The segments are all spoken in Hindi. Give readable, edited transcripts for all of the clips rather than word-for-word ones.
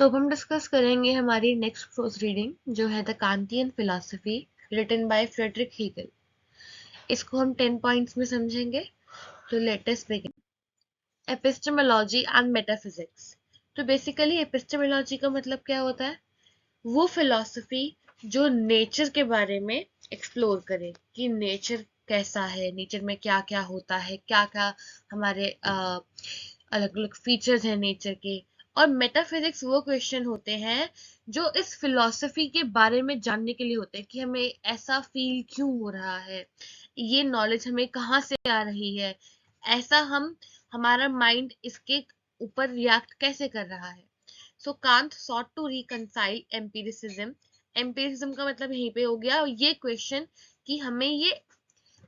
तो अब हम डिस्कस करेंगे हमारी नेक्स्ट प्रोज रीडिंग जो है the Kantian philosophy written by Friedrich Hegel. इसको हम 10 पॉइंट्स में समझेंगे। तो let us begin. Epistemology and metaphysics. तो बेसिकली एपिस्टेमोलॉजी का मतलब क्या होता है? वो फिलॉसफी जो नेचर के बारे में एक्सप्लोर करे कि नेचर कैसा है, नेचर में क्या क्या होता है, क्या क्या हमारे अलग अलग फीचर्स हैं नेचर के। और मेटाफिजिक्स वो क्वेश्चन होते हैं जो इस फिलॉसफी के बारे में जानने के लिए होते हैं कि हमें ऐसा फील क्यों हो रहा है, ये नॉलेज हमें कहाँ से आ रही है, ऐसा हम हमारा माइंड इसके ऊपर रिएक्ट कैसे कर रहा है। So Kant sought to reconcile empiricism. Empiricism का मतलब यहीं पे हो गया ये क्वेश्चन कि हमें ये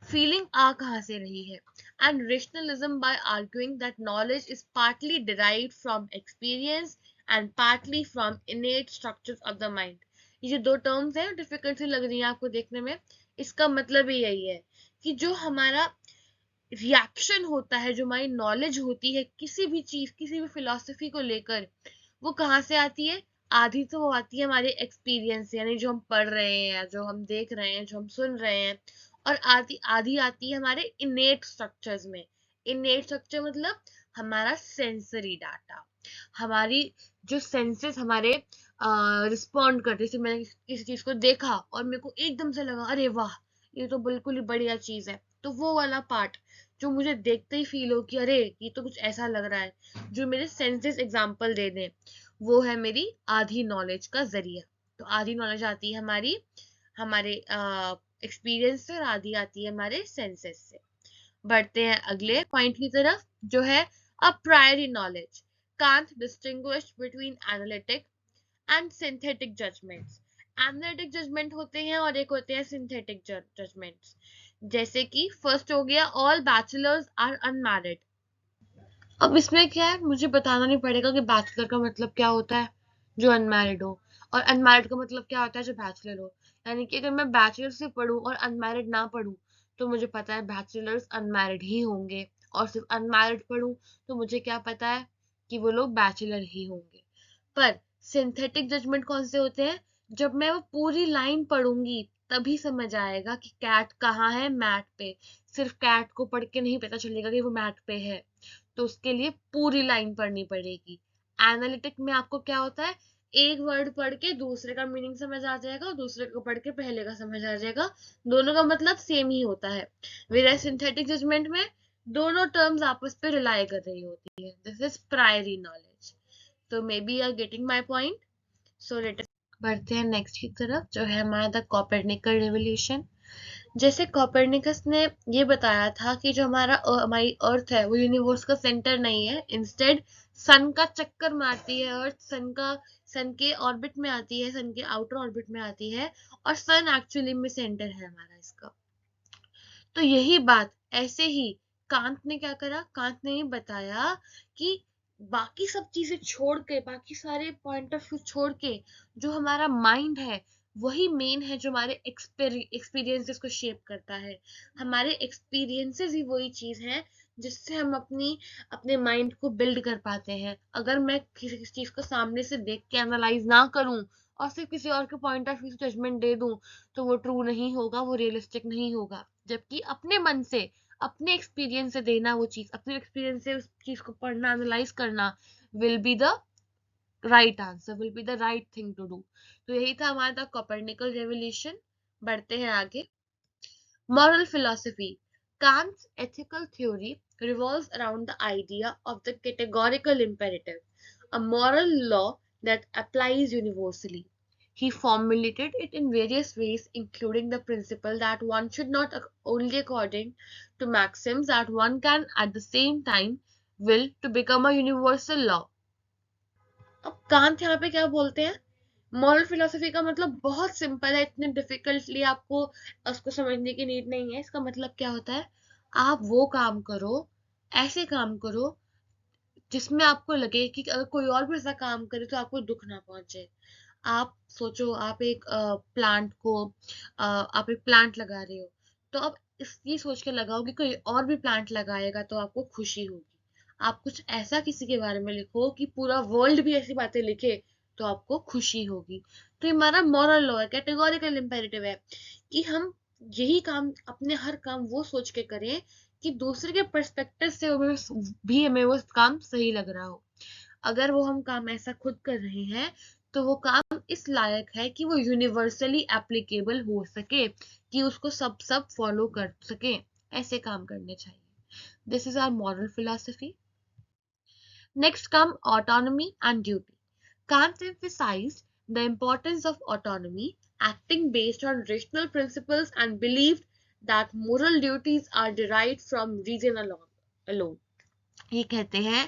फीलिंग आ कहाँ से रही है, and rationalism by arguing that knowledge is partly derived from experience and partly from innate structures of the mind. ये जो दो टर्म्स हैं डिफिकल्ट सी लग रही है आपको देखने में, इसका मतलब ही यही है कि जो हमारा रिएक्शन होता है, जो हमारी नॉलेज होती है किसी भी चीज, किसी भी फिलॉसफी को लेकर, वो कहाँ से आती है? आधी तो वो आती है हमारे एक्सपीरियंस से, यानी जो हम पढ़ रहे हैं, जो हम देख रहे हैं, जो हम सुन रहे हैं। और आधी आधी आती है हमारे इनेट स्ट्रक्चर्स में। इनेट स्ट्रक्चर मतलब हमारा सेंसरी डाटा, हमारी जो सेंसेस हमारे रिस्पॉन्ड करते। जैसे मैंने किसी चीज को देखा और मेरे को एकदम से लगा अरे वाह, ये तो बिल्कुल ही बढ़िया चीज है, तो वो वाला पार्ट जो मुझे देखते ही फील हो कि अरे ये तो कुछ ऐसा लग रहा है, जो मेरे सेंसेस एग्जांपल दे दें, वो है मेरी आधी नॉलेज का जरिया। तो आधी नॉलेज आती है हमारी हमारे एक्सपीरियंस से और आधी आती है हमारे सेंसेस से। बढ़ते हैं अगले पॉइंट की तरफ जो है a priori knowledge. Kant distinguish between analytic and synthetic judgments. Analytic judgment होते हैं और एक होते हैं सिंथेटिक जजमेंट्स। जैसे कि फर्स्ट हो गया ऑल बैचलर्स आर अनमैरिड। अब इसमें क्या है, मुझे बताना नहीं पड़ेगा कि बैचलर का मतलब क्या होता है जो अनमैरिड हो, और अनमैरिड का मतलब क्या होता है जो बैचलर हो। यानी कि अगर मैं बैचलर से पढ़ूं और अनमैरिड ना पढ़ूं तो मुझे पता है बैचलर्स अनमैरिड ही होंगे, और सिर्फ अनमैरिड पढ़ूं तो मुझे क्या पता है कि वो लोग बैचलर ही होंगे। पर सिंथेटिक जजमेंट कौन से होते हैं? जब मैं वो पूरी लाइन पढ़ूंगी तभी समझ आएगा कि कैट कहाँ है मैट पे। सिर्फ कैट को पढ़ के नहीं पता चलेगा कि वो मैट पे है, तो उसके लिए पूरी लाइन पढ़नी पड़ेगी। एनालिटिक में आपको क्या होता है, एक वर्ड पढ़ के दूसरे का मीनिंग समझ आ जाएगा और दूसरे को पढ़ के पहले का समझ आ जाएगा, दोनों का मतलब सेम ही होता है। वेयर सिंथेटिक जजमेंट में दोनों टर्म्स आपस पे रिलाई कर रही होती है। This is priori knowledge. तो maybe are getting my point. So let बढ़ते हैं नेक्स्ट की तरफ जो है हमारा द कोपरनिकल रेवोल्यूशन। जैसे कोपरनिकस ने ये बताया था कि जो हमारी अर्थ है वो यूनिवर्स का सेंटर नहीं है, इंस्टेड सन का चक्कर मारती है अर्थ, सन के ऑर्बिट में आती है, सन के आउटर ऑर्बिट में आती है, और सन एक्चुअली में सेंटर है हमारा इसका। तो यही बात ऐसे ही कांत ने क्या करा, कांत ने ये बताया कि बाकी सब चीजें छोड़ के, बाकी सारे पॉइंट ऑफ व्यू छोड़ के, जो हमारा माइंड है वही मेन है जो हमारे एक्सपीरियंसेस को शेप करता है। हमारे एक्सपीरियंसेस ही वही चीज है जिससे हम अपने माइंड को बिल्ड कर पाते हैं। अगर मैं किसी चीज को सामने से देख के एनालाइज ना करूं और सिर्फ किसी और के पॉइंट ऑफ व्यू से जजमेंट दे दूं तो वो ट्रू नहीं होगा, वो रियलिस्टिक नहीं होगा। जबकि अपने मन से, अपने एक्सपीरियंस से देना वो चीज, अपने एक्सपीरियंस से उस चीज को पढ़ना, एनालाइज करना will be the right answer, will be the right thing to do. तो यही था हमारा कोपरनिकल रेवोल्यूशन। बढ़ते हैं आगे। Moral philosophy. Kant's ethical theory revolves around the idea of the categorical imperative, a moral law that applies universally. He formulated it in various ways, including the principle that one should not only according to maxims that one can at the same time will to become a universal law. अब कांत यहाँ पे क्या बोलते हैं? मॉरल फिलोसफी का मतलब बहुत सिंपल है, इतने डिफिकल्टली आपको उसको समझने की नीड नहीं है। इसका मतलब क्या होता है, आप वो काम करो, ऐसे काम करो जिसमें आपको लगे कि अगर कोई और भी ऐसा काम करे तो आपको दुख ना पहुंचे। आप सोचो, आप एक प्लांट लगा रहे हो, तो आप ये सोच के लगाओ कि कोई और भी प्लांट लगाएगा तो आपको खुशी होगी। आप कुछ ऐसा किसी के बारे में लिखो कि पूरा वर्ल्ड भी ऐसी बातें लिखे तो आपको खुशी होगी। तो ये हमारा मॉरल लॉ है, कैटेगोरिकल इंपेरेटिव है कि हम यही काम, अपने हर काम वो सोच के करें कि दूसरे के पर्सपेक्टिव से भी हमें वो काम सही लग रहा हो। अगर वो हम काम ऐसा खुद कर रहे हैं तो वो काम इस लायक है कि वो यूनिवर्सली एप्लीकेबल हो सके, कि उसको सब फॉलो कर सके, ऐसे काम करने चाहिए। This is our moral philosophy. Next come autonomy and duty. Kant emphasized the importance of autonomy, acting based on rational principles, and believed that moral duties are derived from reason alone. ये कहते हैं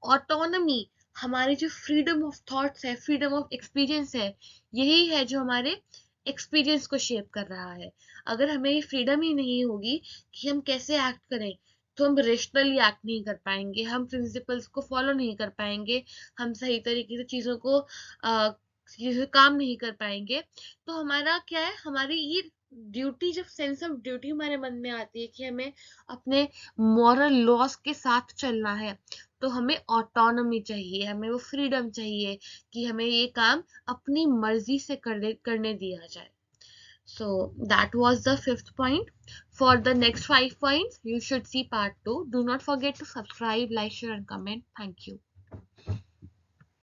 ऑटोनॉमी, हमारी जो फ्रीडम ऑफ थॉट्स है, फ्रीडम ऑफ एक्सपीरियंस है, यही है जो हमारे एक्सपीरियंस को शेप कर रहा है। अगर हमें ये फ्रीडम ही नहीं होगी कि हम कैसे एक्ट करें, तो हम रेशनली एक्ट नहीं कर पाएंगे, हम प्रिंसिपल्स को फॉलो नहीं कर पाएंगे, हम सही तरीके से चीज़ों को काम नहीं कर पाएंगे। तो हमारा क्या है, हमारी ये ड्यूटी, जब सेंस ऑफ ड्यूटी हमारे मन में आती है कि हमें अपने मॉरल लॉस के साथ चलना है, तो हमें ऑटोनॉमी चाहिए, हमें वो फ्रीडम चाहिए कि हमें ये काम अपनी मर्जी से करने दिया जाए। So that was the fifth point. For the next 5 points, you should see part 2. Do not forget to subscribe, like, share, and comment. Thank you.